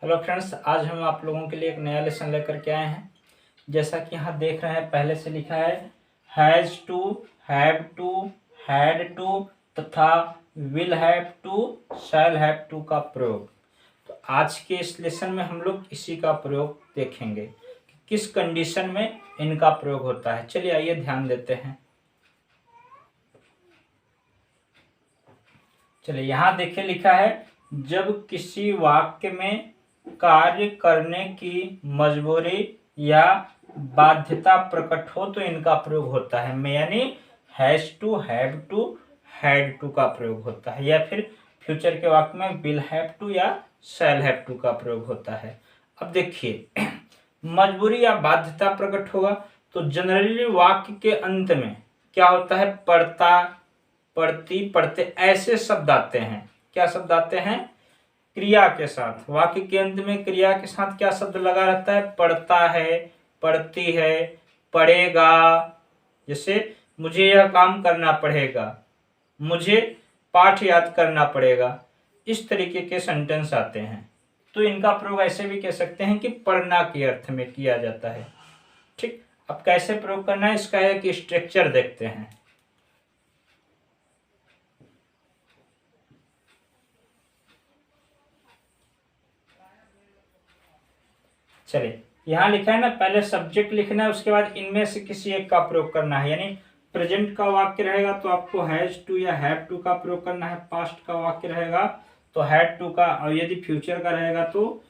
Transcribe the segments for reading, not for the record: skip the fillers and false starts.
Hello friends, आज हम आप लोगों के लिए एक नया लेसन लेकर के आए हैं। जैसा कि यहाँ देख रहे हैं, पहले से लिखा है has to, have to, had to तथा will have to, shall have to का प्रयोग। तो आज के इस लेसन में हम लोग इसी का प्रयोग देखेंगे कि किस कंडीशन में इनका प्रयोग होता है। चलिए आइए ध्यान देते हैं। चलिए यहाँ देखिए, लिखा है जब किसी वाक्य में कार्य करने की मजबूरी या बाध्यता प्रकट हो तो इनका प्रयोग होता है। में यानी has to, have to, had to का प्रयोग होता है, या फिर फ्यूचर के वाक्य में विल हैव टू या शैल हैव टू का प्रयोग होता है। अब देखिए, मजबूरी या बाध्यता प्रकट होगा तो जनरली वाक्य के अंत में क्या होता है, पढ़ता, पढ़ती, पढ़ते ऐसे शब्द आते हैं। क्या शब्द आते हैं? क्रिया के साथ। वाक्य के अंत में क्रिया के साथ क्या शब्द लगा रहता है? पढ़ता है, पढ़ती है, पढ़ेगा। जैसे मुझे यह काम करना पड़ेगा, मुझे पाठ याद करना पड़ेगा, इस तरीके के सेंटेंस आते हैं। तो इनका प्रयोग ऐसे भी कह सकते हैं कि पढ़ना के अर्थ में किया जाता है। ठीक, अब कैसे प्रयोग करना है इसका एक स्ट्रक्चर देखते हैं। चलिए, यहाँ लिखा है ना, पहले सब्जेक्ट लिखना है, उसके बाद इनमें से किसी एक का प्रयोग करना है। यानी प्रेजेंट का वाक्य रहेगा तो आपको हैज टू या हैव टू का प्रयोग करना है, पास्ट का वाक्य रहेगा तो हैड टू का, और यदि फ्यूचर का रहेगा तो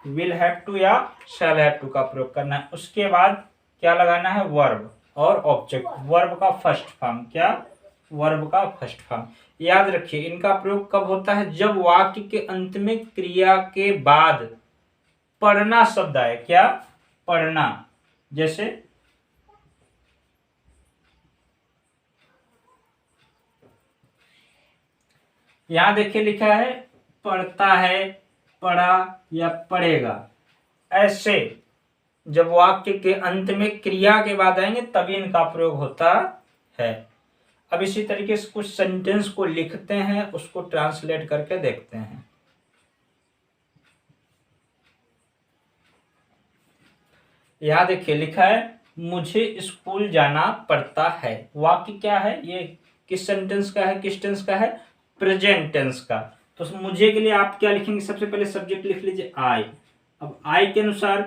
विल हैव टू या शैल हैव टू का प्रयोग करना है। उसके बाद क्या लगाना है? वर्ब और ऑब्जेक्ट। वर्ब का फर्स्ट फॉर्म, क्या? वर्ब का फर्स्ट फॉर्म। याद रखिए, इनका प्रयोग कब होता है? जब वाक्य के अंत में क्रिया के बाद पढ़ना शब्द आए। क्या? पढ़ना। जैसे यहां देखिए, लिखा है पढ़ता है, पढ़ा या पढ़ेगा। ऐसे जब वाक्य के अंत में क्रिया के बाद आएंगे तभी इनका प्रयोग होता है। अब इसी तरीके से कुछ सेंटेंस को लिखते हैं, उसको ट्रांसलेट करके देखते हैं। यहां देखिए, लिखा है मुझे स्कूल जाना पड़ता है। वाक्य क्या है? ये किस सेंटेंस का है? किस टेंस का है? प्रेजेंट टेंस का। तो मुझे के लिए आप क्या लिखेंगे? सबसे पहले सब्जेक्ट लिख लीजिए आई। अब आई के अनुसार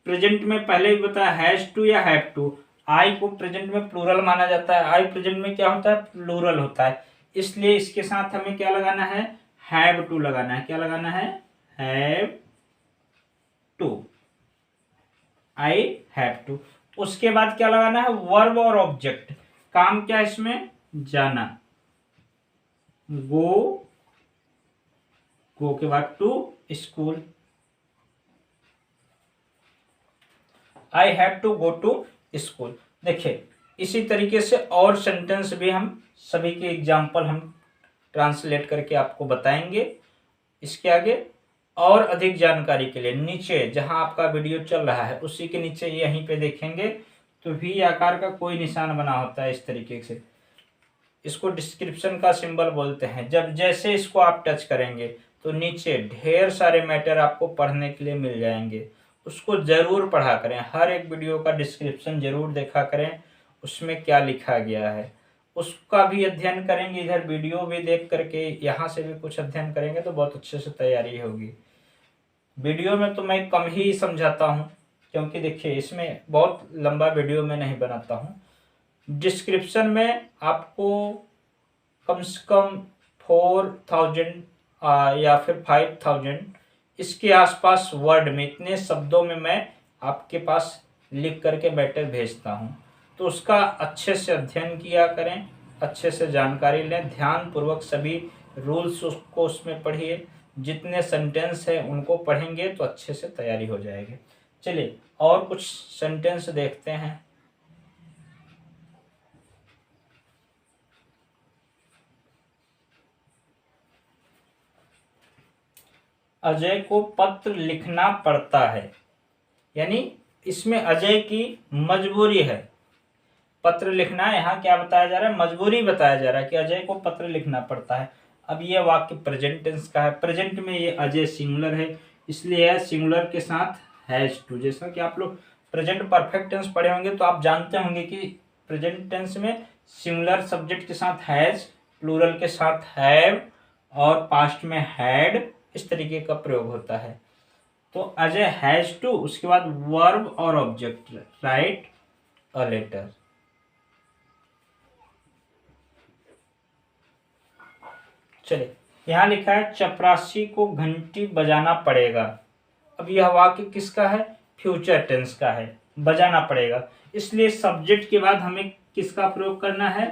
प्रेजेंट में पहले ही बताया हैज टू या हैव टू। आई को प्रेजेंट में प्लूरल माना जाता है। आई प्रेजेंट में क्या होता है? प्लूरल होता है। इसलिए इसके साथ हमें क्या लगाना है? हैव टू लगाना है। क्या लगाना है? Have to, I have to. उसके बाद क्या लगाना है? वर्ब और ऑब्जेक्ट। काम क्या है इसमें? जाना। गो, गो के बाद to school. I have to go to school. देखिए, इसी तरीके से और सेंटेंस भी हम सभी के एग्जाम्पल हम ट्रांसलेट करके आपको बताएंगे। इसके आगे और अधिक जानकारी के लिए नीचे जहां आपका वीडियो चल रहा है उसी के नीचे यहीं पे देखेंगे तो वी आकार का कोई निशान बना होता है इस तरीके से। इसको डिस्क्रिप्शन का सिंबल बोलते हैं। जब जैसे इसको आप टच करेंगे तो नीचे ढेर सारे मैटर आपको पढ़ने के लिए मिल जाएंगे। उसको जरूर पढ़ा करें। हर एक वीडियो का डिस्क्रिप्शन जरूर देखा करें, उसमें क्या लिखा गया है उसका भी अध्ययन करेंगे। इधर वीडियो भी देख करके यहाँ से भी कुछ अध्ययन करेंगे तो बहुत अच्छे से तैयारी होगी। वीडियो में तो मैं कम ही समझाता हूँ, क्योंकि देखिए इसमें बहुत लंबा वीडियो में नहीं बनाता हूँ। डिस्क्रिप्शन में आपको कम से कम 4000 या फिर 5000 इसके आसपास वर्ड में, इतने शब्दों में मैं आपके पास लिख करके मैटर भेजता हूँ। तो उसका अच्छे से अध्ययन किया करें, अच्छे से जानकारी लें, ध्यान पूर्वक सभी रूल्स को उसमें पढ़िए। जितने सेंटेंस हैं उनको पढ़ेंगे तो अच्छे से तैयारी हो जाएगी। चलिए और कुछ सेंटेंस देखते हैं। अजय को पत्र लिखना पड़ता है, यानी इसमें अजय की मजबूरी है पत्र लिखना। यहाँ क्या बताया जा रहा है? मजबूरी बताया जा रहा है कि अजय को पत्र लिखना पड़ता है। अब ये वाक्य प्रेजेंट टेंस का है। प्रेजेंट में ये अजय सिंगुलर है, इसलिए है सिंगुलर के साथ हैज टू। जैसा कि आप लोग प्रेजेंट परफेक्ट टेंस पढ़े होंगे तो आप जानते होंगे कि प्रेजेंट टेंस में सिंगुलर सब्जेक्ट के साथ हैज, प्लूरल के साथ हैव और पास्ट में हैड, इस तरीके का प्रयोग होता है। तो अजय हैज टू, उसके बाद वर्ब और ऑब्जेक्ट, राइट अ लेटर। चलिए, यहाँ लिखा है चपरासी को घंटी बजाना पड़ेगा। अब यह वाक्य किसका है? फ्यूचर टेंस का है, बजाना पड़ेगा। इसलिए सब्जेक्ट के बाद हमें किसका प्रयोग करना है?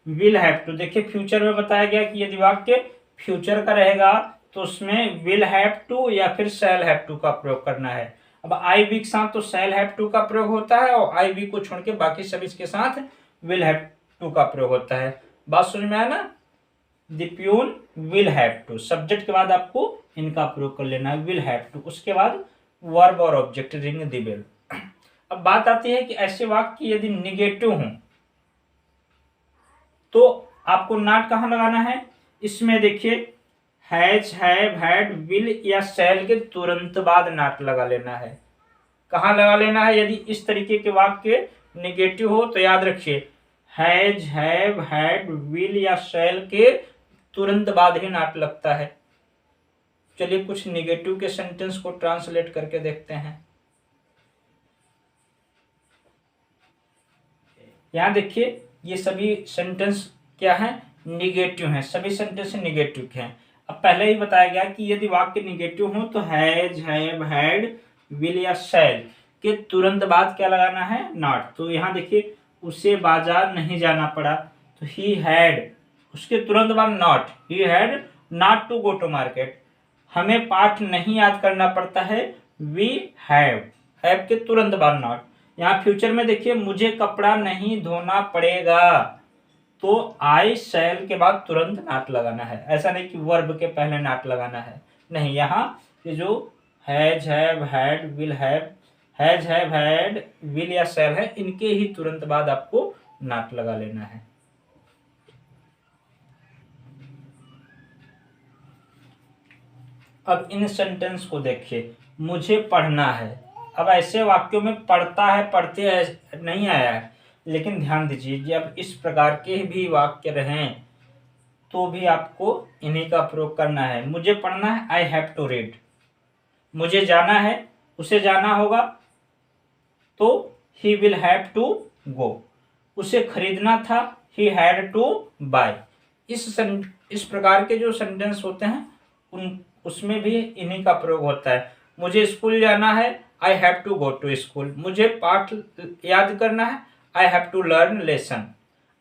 Will have to. देखिए फ्यूचर में बताया गया कि यदि वाक्य फ्यूचर का रहेगा तो उसमें विल हैव टू या फिर शैल हैव टू का प्रयोग करना है। अब आई बी के साथ तो शैल हैव टू का प्रयोग होता है और आई बी को छोड़ के बाकी सभी के साथ विल हैव टू का प्रयोग होता है। बात समझ में आया ना? The peon will have to, subject के बाद आपको इनका प्रयोग कर लेना है, विल हैव टू। उसके बाद वर्ब और ऑब्जेक्ट, रिंग द बेल। अब बात आती है कि ऐसे वाक्य यदि निगेटिव हों तो आपको नॉट कहाँ लगाना है? इसमें देखिए हैज, हैव, हैड, विल या शैल के तुरंत बाद नॉट लगा लेना है। कहाँ लगा लेना है? यदि इस तरीके के वाक्य निगेटिव हो तो याद रखिए हैज, हैव, हैड, विल या शैल के तुरंत बाद ही नॉट लगता है। चलिए कुछ निगेटिव के सेंटेंस को ट्रांसलेट करके देखते हैं। यहाँ देखिए ये सभी सेंटेंस क्या है? निगेटिव हैं, सभी सेंटेंस निगेटिव के हैं। अब पहले ही बताया गया कि यदि वाक्य निगेटिव हो तो हैज, हैव, हैड, विल या शैल के तुरंत बाद क्या लगाना है? नॉट। तो यहाँ देखिए उसे बाजार नहीं जाना पड़ा तो ही हैड, उसके तुरंत बाद not, he had not to go to market. हमें पाठ नहीं याद करना पड़ता है, वी हैव, हैव के तुरंत बाद नॉट। यहाँ फ्यूचर में देखिए मुझे कपड़ा नहीं धोना पड़ेगा तो आई शैल के बाद तुरंत नॉट लगाना है। ऐसा नहीं कि वर्ब के पहले नॉट लगाना है, नहीं। यहाँ ये जो has, have, had, will have, has, have, had, will या शैल है, इनके ही तुरंत बाद आपको नॉट लगा लेना है। अब इन सेंटेंस को देखिए, मुझे पढ़ना है। अब ऐसे वाक्यों में पढ़ता है, पढ़ते है नहीं आया है, लेकिन ध्यान दीजिए जब इस प्रकार के भी वाक्य रहें तो भी आपको इन्हीं का प्रयोग करना है। मुझे पढ़ना है, आई हैव टू रीड। मुझे जाना है, उसे जाना होगा तो he will have to go. उसे खरीदना था, ही हैड टू बाय। इस प्रकार के जो सेंटेंस होते हैं उसमें भी इन्हीं का प्रयोग होता है। मुझे स्कूल जाना है, I have to go to school. मुझे पाठ याद करना है, I have to learn lesson.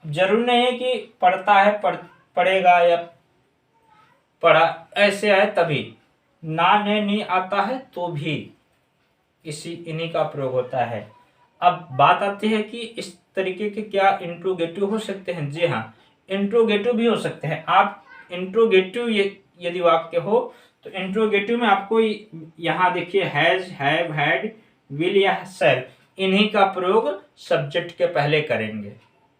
जरूर नहीं है कि पढ़ता है, पढ़ेगा या पढ़ा ऐसे है तभी, ना ने नहीं आता है तो भी इन्हीं का प्रयोग होता है। अब बात आती है कि इस तरीके के क्या इंट्रोगेटिव हो सकते हैं? जी हाँ, इंट्रोगेटिव भी हो सकते हैं। आप इंट्रोगेटिव यदि वाक्य हो तो इंट्रोगेटिव में आपको यहाँ देखिए हैज, हैव, हैड, विल या शैल, इन्हीं का प्रयोग सब्जेक्ट के पहले करेंगे।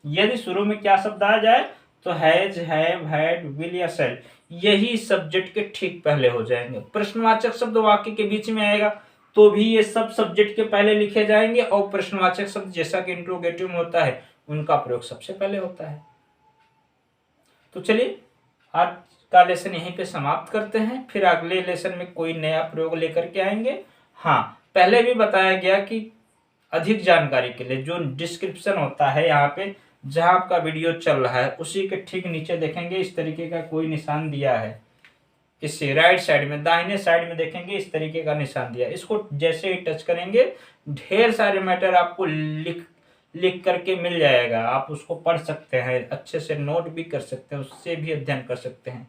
यदि शुरू में क्या शब्द आ जाए तो हैज, हैव, हैड, विल या शैल, यही सब्जेक्ट के ठीक पहले हो जाएंगे। प्रश्नवाचक शब्द वाक्य के बीच में आएगा तो भी ये सब सब्जेक्ट के पहले लिखे जाएंगे और प्रश्नवाचक शब्द जैसा कि इंट्रोगेटिव में होता है उनका प्रयोग सबसे पहले होता है। तो चलिए आज का लेसन यहीं पे समाप्त करते हैं, फिर अगले लेसन में कोई नया प्रयोग लेकर के आएंगे। हाँ, पहले भी बताया गया कि अधिक जानकारी के लिए जो डिस्क्रिप्शन होता है यहाँ पे जहाँ आपका वीडियो चल रहा है उसी के ठीक नीचे देखेंगे इस तरीके का कोई निशान दिया है। इससे राइट साइड में, दाहिने साइड में देखेंगे इस तरीके का निशान दिया है। इसको जैसे ही टच करेंगे ढेर सारे मैटर आपको लिख करके मिल जाएगा। आप उसको पढ़ सकते हैं, अच्छे से नोट भी कर सकते हैं, उससे भी अध्ययन कर सकते हैं।